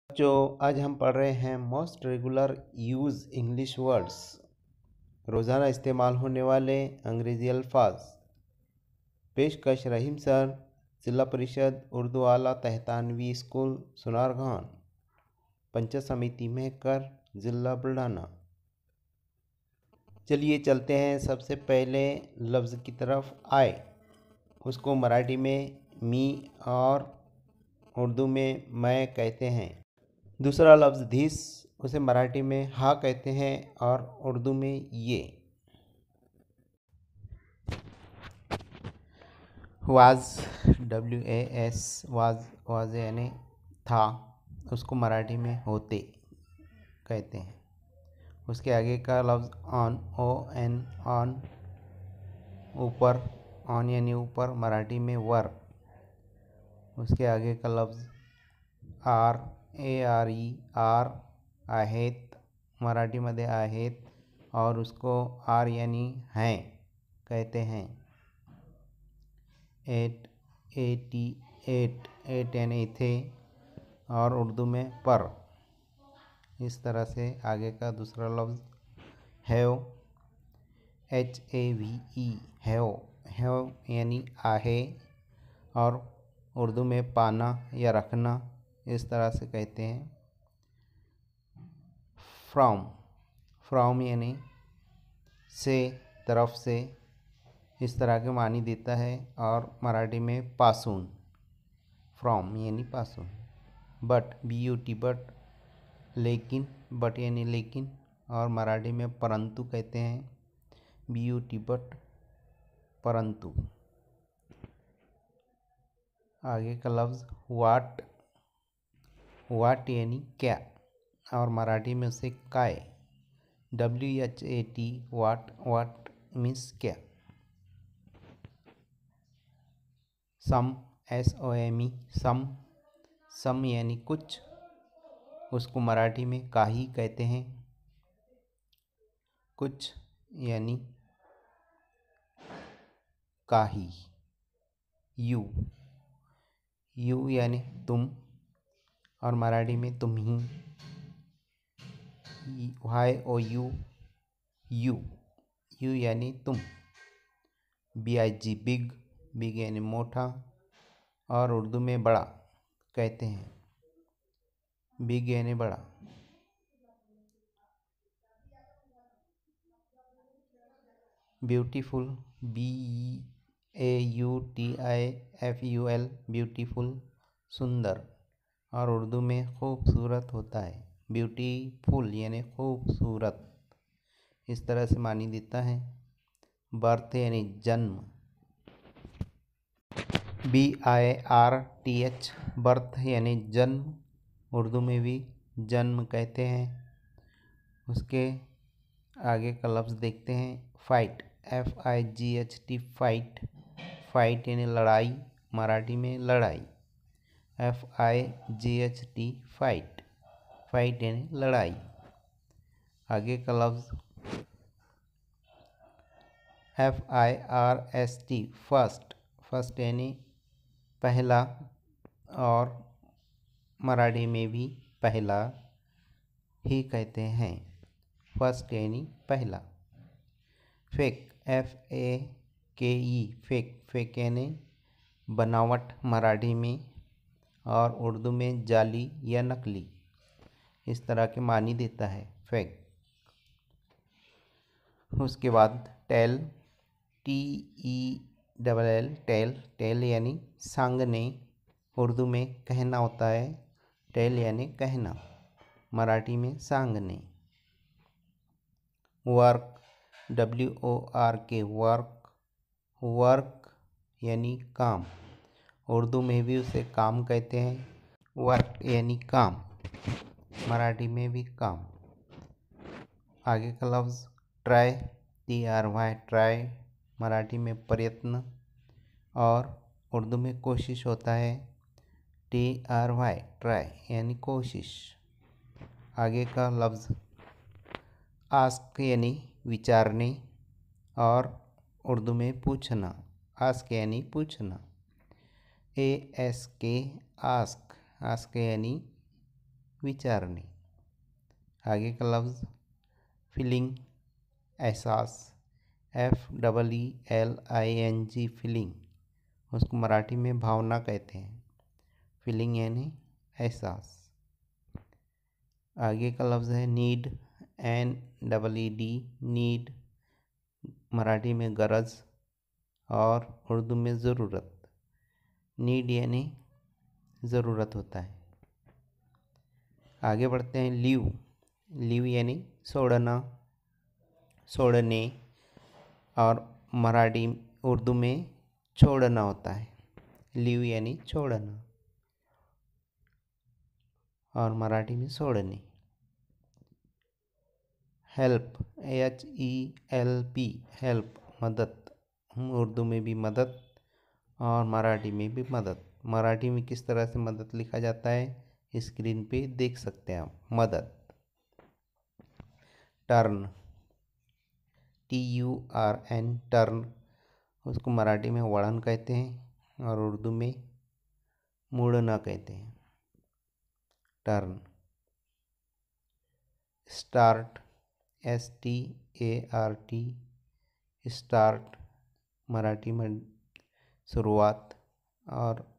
जो आज हम पढ़ रहे हैं most regular use English words, रोज़ाना इस्तेमाल होने वाले अंग्रेज़ी अल्फाज। पेशकश रहीम सर, जिला परिषद उर्दू आला तहतानवी स्कूल सुनारगान, पंचायत समिति मेहकर, ज़िला बुल्ढाना। चलिए चलते हैं सबसे पहले लफ्ज़ की तरफ। आए, उसको मराठी में मी और उर्दू में मैं कहते हैं। दूसरा लफ्ज़ धीस, उसे मराठी में हा कहते हैं और उर्दू में ये। वाज, WAS, वाज यानी था, उसको मराठी में होते कहते हैं। उसके आगे का लफ्ज़ ऑन, ON, ऑन, ऊपर, ऑन यानी ऊपर, मराठी में वर। उसके आगे का लफ्ज़ आर, ARE, आर, आहेत, मराठीमध्ये आहेत और उसको आर यानी हैं कहते हैं। एट, AT, एट यानी इथे और उर्दू में पर। इस तरह से आगे का दूसरा लफ्ज़ हैव, HAVE, हैव यानी आहे और उर्दू में पाना या रखना, इस तरह से कहते हैं। फ्रॉम यानी से, तरफ से, इस तरह के मानी देता है और मराठी में पासून, फ्रॉम यानी पासून। बट, BUT, बट, लेकिन, बट यानी लेकिन और मराठी में परंतु कहते हैं। BUT, बट, परंतु। आगे का लफ्ज़ वाट, वाट यानी क्या और मराठी में उसे काय। WHAT, वाट, वाट मीन्स क्या। सम, SOME, सम यानी कुछ, उसको मराठी में काही कहते हैं। कुछ यानी काही। यू यानी तुम और मराठी में तुम ही। YOU, यू यानी तुम। BIG, बिग यानी मोटा और उर्दू में बड़ा कहते हैं। बिग यानी बड़ा। ब्यूटीफुल, BEAUTIFUL, ब्यूटीफुल, सुंदर और उर्दू में खूबसूरत होता है। ब्यूटीफुल यानी खूबसूरत, इस तरह से मानी देता है। बर्थ यानी जन्म, BIRTH, बर्थ यानी जन्म, उर्दू में भी जन्म कहते हैं। उसके आगे का लफ्ज़ देखते हैं। फाइट, FIGHT, फाइट, फाइट यानी लड़ाई, मराठी में लड़ाई। FIGHT, फाइट, फाइट यानी लड़ाई। आगे का लफ्ज़ FIRST, फर्स्ट, फर्स्ट यानी पहला और मराठी में भी पहला ही कहते हैं। फर्स्ट यानी पहला। फेक, FAKE, फेक, फेक यानी बनावट मराठी में और उर्दू में जाली या नकली, इस तरह के मानी देता है फेक। उसके बाद टेल, TELL, टेल, टेल यानी सांगने, उर्दू में कहना होता है। टेल यानी कहना, मराठी में सांगने। वर्क, WORK, वर्क, वर्क यानी काम, उर्दू में भी उसे काम कहते हैं। वर्क यानी काम, मराठी में भी काम। आगे का लफ्ज़ ट्राई, TRY, ट्राई, मराठी में प्रयत्न और उर्दू में कोशिश होता है। TRY, ट्राई यानी कोशिश। आगे का लफ्ज़ आस्क यानी विचारने और उर्दू में पूछना। आस्क यानी पूछना। ASK, आस्क, आस्क यानी विचारने। आगे का लफ्ज़ फीलिंग, एहसास, FEELING फीलिंग, उसको मराठी में भावना कहते हैं। फीलिंग यानी एहसास। आगे का लफ्ज़ है नीड, NEED नीड, मराठी में गरज और उर्दू में ज़रूरत। नीड यानी ज़रूरत होता है। आगे बढ़ते हैं लीव, लीव यानी छोड़ना, छोड़ने, और मराठी उर्दू में छोड़ना होता है। लीव यानी छोड़ना और मराठी में छोड़ने। हेल्प, HELP हेल्प, मदद, उर्दू में भी मदद और मराठी में भी मदद। मराठी में किस तरह से मदद लिखा जाता है स्क्रीन पे देख सकते हैं आप। मदद। टर्न, TURN टर्न, उसको मराठी में वळण कहते हैं और उर्दू में मुड़ना कहते हैं। Turn. Start, START start, Marathi में शुरुआत और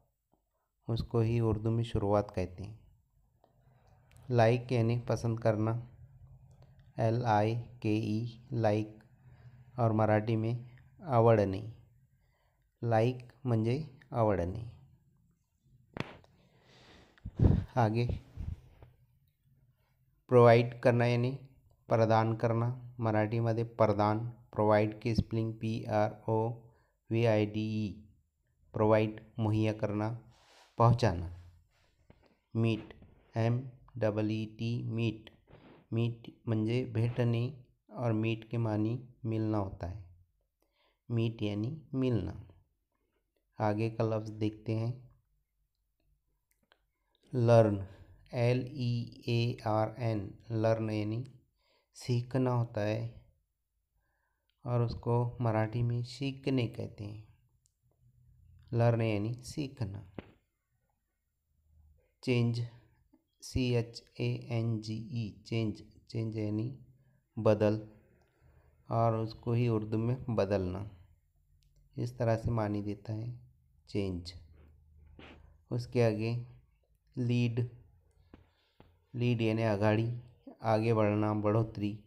उसको ही उर्दू में शुरुआत कहते हैं। लाइक यानी पसंद करना, LIKE लाइक, और मराठी में आवडणे। लाइक म्हणजे आवडणे। आगे प्रोवाइड करना यानी प्रदान करना, मराठीमध्ये प्रदान, प्रोवाइड की स्पेलिंग PROVIDE, प्रोवाइड मुहैया करना, पहुंचाना। मीट, MEET मीट, मीट म्हणजे भेटणे और मीट के मानी मिलना होता है। मीट यानी मिलना। आगे का लफ्ज़ देखते हैं लर्न, LEARN लर्न यानी सीखना होता है और उसको मराठी में सीखने कहते हैं। लर्न यानी सीखना। चेंज, CHANGE चेंज, चेंज यानी बदल और उसको ही उर्दू में बदलना, इस तरह से मानी देता है चेंज। उसके आगे लीड, लीड यानी आगाड़ी, आगे बढ़ना, बढ़ोतरी।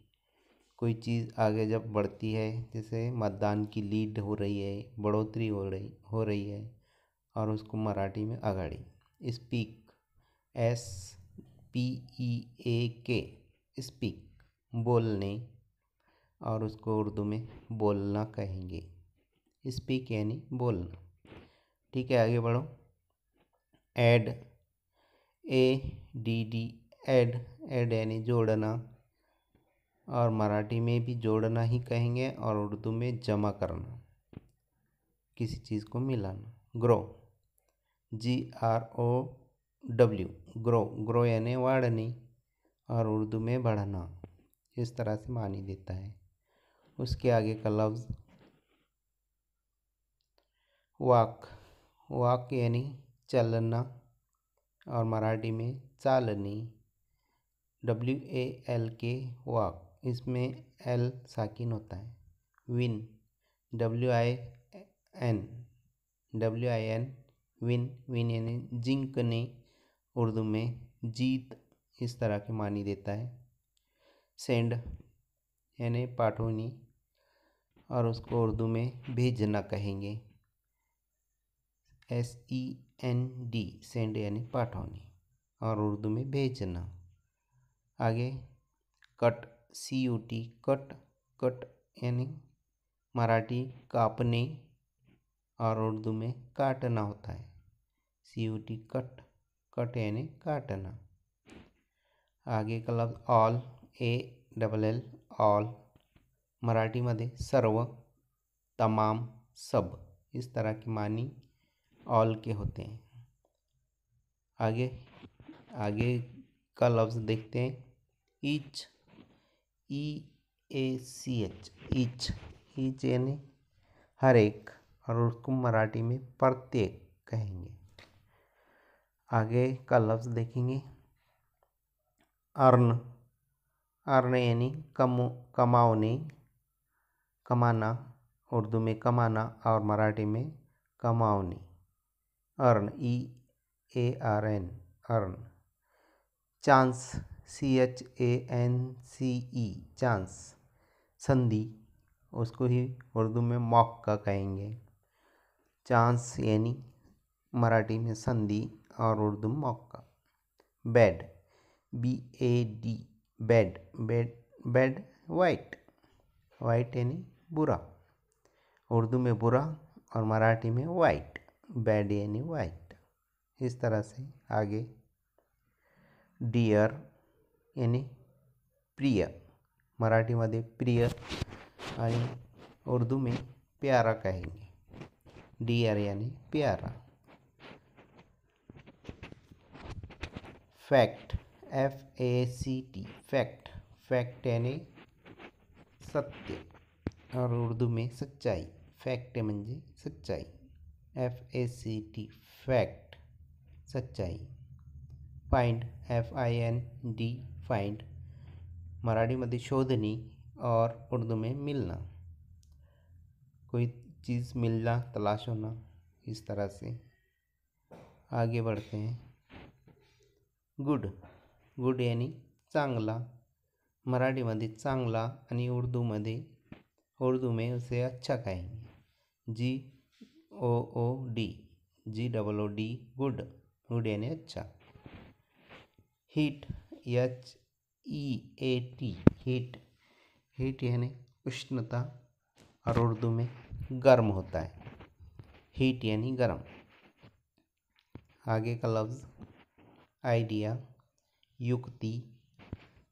कोई चीज़ आगे जब बढ़ती है, जैसे मतदान की लीड हो रही है, बढ़ोतरी हो रही है और उसको मराठी में आगाड़ी। स्पीक, SPEAK स्पीक, बोलने और उसको उर्दू में बोलना कहेंगे। स्पीक यानी बोलना। ठीक है, आगे बढ़ो। ऐड, ADD ऐड, ऐड यानी जोड़ना और मराठी में भी जोड़ना ही कहेंगे और उर्दू में जमा करना, किसी चीज़ को मिलाना। ग्रो, GROW ग्रो, ग्रो यानी वाढ़नी और उर्दू में बढ़ना, इस तरह से मानी देता है। उसके आगे का लफ्ज़ वॉक, वॉक यानी चलना और मराठी में चालनी। WALK वॉक, इसमें L साकिन होता है। विन, WIN विन, विन यानी जीतने, उर्दू में जीत, इस तरह के मानी देता है। सेंड यानी पाठवनी और उसको उर्दू में भेजना कहेंगे। SEND सेंड यानी पाठवनी और उर्दू में भेजना। आगे कट, CUT कट, कट यानी मराठी काटने और उर्दू में काटना होता है। CUT कट, कट यानी काटना। आगे का लफ्ज़ ऑल, ALL ऑल, मराठी मध्ये सर्व, तमाम, सब, इस तरह की मानी ऑल के होते हैं। आगे का लफ्ज़ देखते हैं ईच, EACH ईच, ईच यानी हर एक और उसको मराठी में प्रत्येक कहेंगे। आगे का लफ्ज़ देखेंगे अर्न, अर्न यानी कमाओने, कमाना, उर्दू में कमाना और मराठी में कमाओने। Earn, EARN, earn. Chance, CHANCE, chance, संधि, उसको ही उर्दू में मौका कहेंगे। चांस यानी मराठी में संधि और उर्दू में मौका। Bed, BAD, bed, bed, bed, white, white यानी बुरा, उर्दू में बुरा और मराठी में वाइट, बेड यानी वाइट। इस तरह से आगे डियर यानी प्रिय, मराठीमध्ये प्रिय आणि उर्दू में प्यारा कहेंगे। डियर यानी प्यारा। फैक्ट, FACT, फैक्ट, फैक्ट यानी सत्य और उर्दू में सच्चाई, फैक्ट म्हणजे सच्चाई, FACT, फैक्ट, सच्चाई। फाइंड, FIND, फाइंड, मराठीमध्ये शोधनी और उर्दू में मिलना, कोई चीज़ मिलना, तलाश होना, इस तरह से। आगे बढ़ते हैं। गुड, गुड यानी चांगला, मराठीमध्ये चांगला आणि उर्दू में उसे अच्छा कहेंगे। GOOD, GOOD, गुड, गुड यानी अच्छा। हीट, HEAT, हीट, हीट यानी उष्णता और उर्दू में गर्म होता है, हीट यानी गर्म। आगे का लफ्ज़ आइडिया, युक्ति,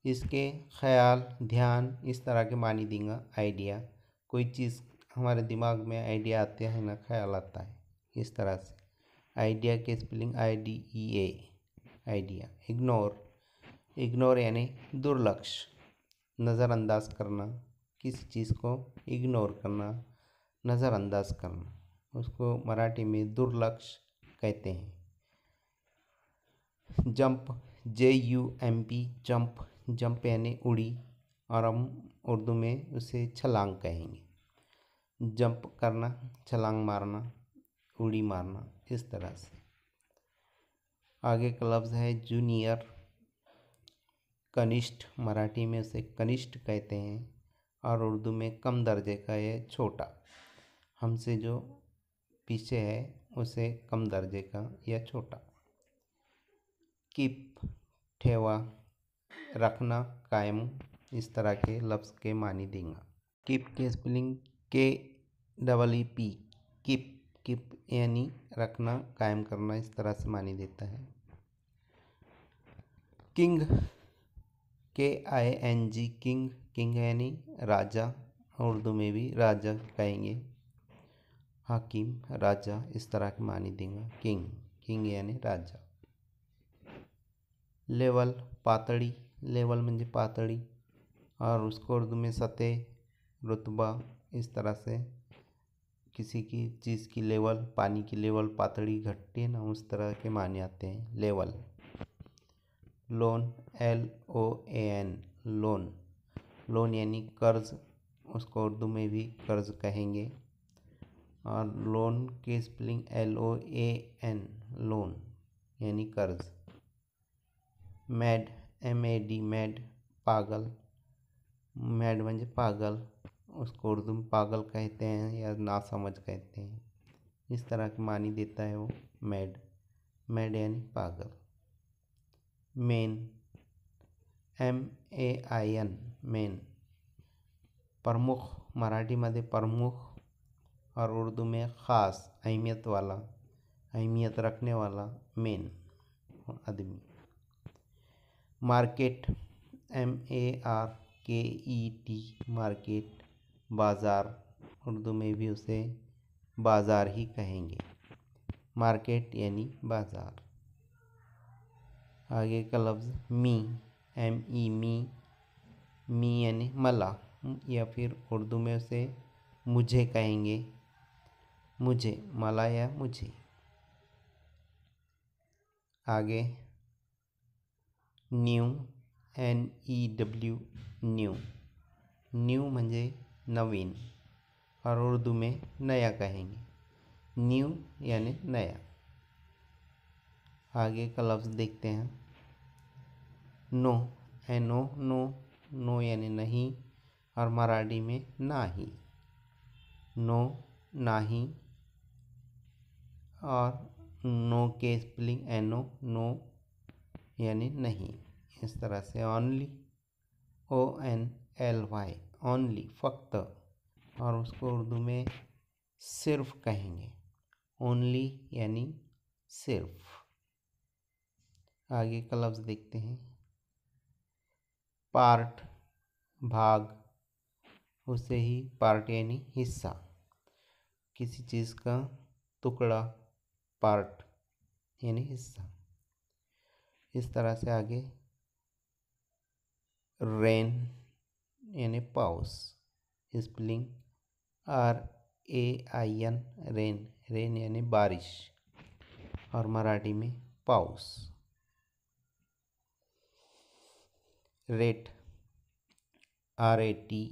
इसके ख्याल, ध्यान, इस तरह के मानी देंगे। आइडिया, कोई चीज़ हमारे दिमाग में आइडिया आते हैं ना, ख्याल आता है, इस तरह से। आइडिया के spelling IDEA, idea. Ignore, ignore यानी दुर्लक्ष्य, नज़रअंदाज करना, किसी चीज़ को इग्नोर करना, नज़रअंदाज करना, उसको मराठी में दुर्लक्ष्य कहते हैं। जंप, JUMP, जंप, जंप यानी उड़ी और हम उर्दू में उसे छलांग कहेंगे। जंप करना, छलांग मारना, उड़ी मारना, इस तरह से। आगे का लफ्ज़ है जूनियर, कनिष्ठ, मराठी में उसे कनिष्ठ कहते हैं और उर्दू में कम दर्जे का है, छोटा, हमसे जो पीछे है उसे कम दर्जे का या छोटा। कीप, ठेवा, रखना, कायम, इस तरह के लफ्ज़ के मानी देंगे। कीप के स्पेलिंग KEEP, कीप, कीप यानी रखना, कायम करना, इस तरह से मानी देता है। किंग, KING, किंग, किंग यानी राजा, उर्दू में भी राजा कहेंगे। हाकिम, राजा, इस तरह के मानी देंगे। किंग, किंग यानी राजा। लेवल, पातड़ी, लेवल म्हणजे पातड़ी और उसको उर्दू में सतह, रुतबा, इस तरह से किसी की चीज़ की लेवल, पानी की लेवल, पातड़ी घटती है ना, उस तरह के माने आते हैं। Level. Loan, LOAN, loan, loan यानी कर्ज, उसको उर्दू में भी कर्ज कहेंगे और लोन के स्पेलिंग LOAN, लोन यानी कर्ज। मैड, MAD, मैड, पागल, मैड म्हणजे पागल, उसको उर्दू में पागल कहते हैं या नासमझ कहते हैं, इस तरह की मानी देता है वो मैड, मैड यानी पागल। मेन, MAIN, मेन, प्रमुख, मराठीमध्ये प्रमुख और उर्दू में ख़ास, अहमियत वाला, अहमियत रखने वाला, मेन आदमी। मार्केट, MARKET, मार्केट, बाज़ार, उर्दू में भी उसे बाज़ार ही कहेंगे, मार्केट यानी बाज़ार। आगे का लफ्ज़ मी, ME, मी यानी मला, या फिर उर्दू में उसे मुझे कहेंगे, मुझे, मला या मुझे। आगे न्यू, NEW न्यू। न्यू म्हणजे नवीन और उर्दू में नया कहेंगे। न्यू यानी नया। आगे का लफ्ज़ देखते हैं। No, NO no. नो यानी नहीं और मराठी में नाही। नो, नाही और नो के स्पेलिंग NO नो यानी नहीं। इस तरह से ओनली, ONLY ओनली फक्त, और उसको उर्दू में सिर्फ कहेंगे। ओनली यानी सिर्फ। आगे का लफ्ज़ देखते हैं। पार्ट, भाग, उसे ही पार्ट यानी हिस्सा। किसी चीज़ का टुकड़ा, पार्ट यानी हिस्सा। इस तरह से आगे रेन यानी पाउस, स्पेलिंग RAIN रेन। रेन यानी बारिश और मराठी में पाउस। Rate, RATE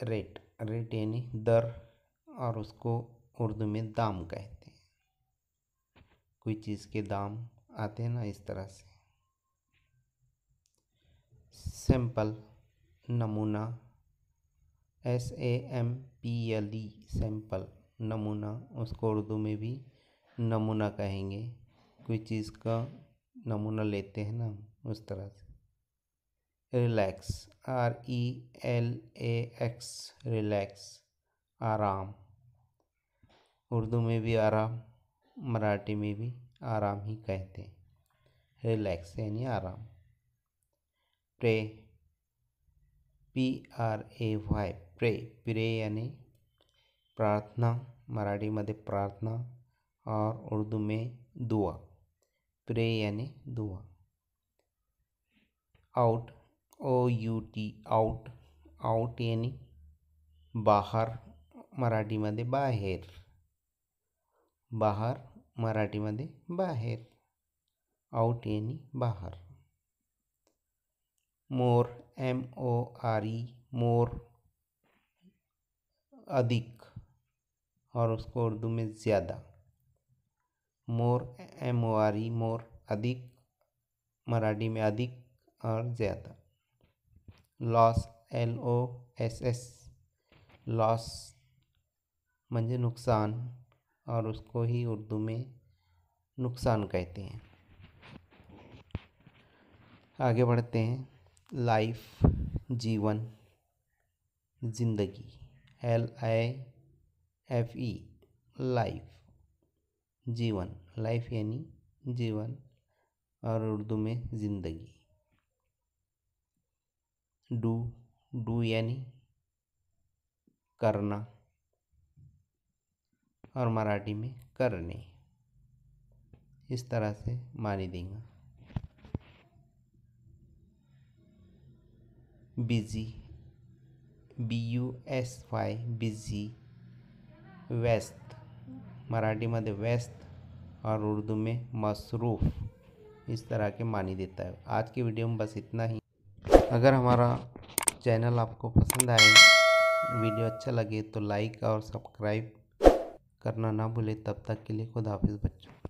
rate. रेट यानी दर और उसको उर्दू में दाम कहते हैं। कोई चीज़ के दाम आते हैं ना, इस तरह से। सैंपल, नमूना, SAMPLE सैंपल नमूना, उसको उर्दू में भी नमूना कहेंगे। कोई चीज़ का नमूना लेते हैं ना, उस तरह से। रिलैक्स, RELAX रिलैक्स, आराम। उर्दू में भी आराम, मराठी में भी आराम ही कहते हैं। रिलैक्स यानी आराम। Pray, PRAY pray. प्रे यानी प्रार्थना, मराठी मध्ये प्रार्थना और उर्दू में दुआ। प्रे यानी दुआ। Out, OUT out. आउट यानी बाहर, मराठी मध्ये बाहेर। बाहर, मराठी मध्ये बाहेर। आउट यानी बाहर। मोर, MORE मोर, अधिक और उसको उर्दू में ज़्यादा। मोर, MORE मोर, अधिक, मराठी में अधिक और ज़्यादा। लॉस, LOSS लॉस म्हणजे नुकसान और उसको ही उर्दू में नुकसान कहते हैं। आगे बढ़ते हैं। लाइफ, जीवन, जिंदगी, LIFE लाइफ, जीवन। लाइफ यानी जीवन और उर्दू में जिंदगी। डू यानी करना और मराठी में करने। इस तरह से मानी देंगे। बिजी, BUSY बिजी, व्यस्त, मराठी मध्ये व्यस्त और उर्दू में मसरूफ़। इस तरह के मानी देता है। आज की वीडियो में बस इतना ही। अगर हमारा चैनल आपको पसंद आए, वीडियो अच्छा लगे तो लाइक और सब्सक्राइब करना ना भूलें। तब तक के लिए खुदा हाफिज़ बच्चों।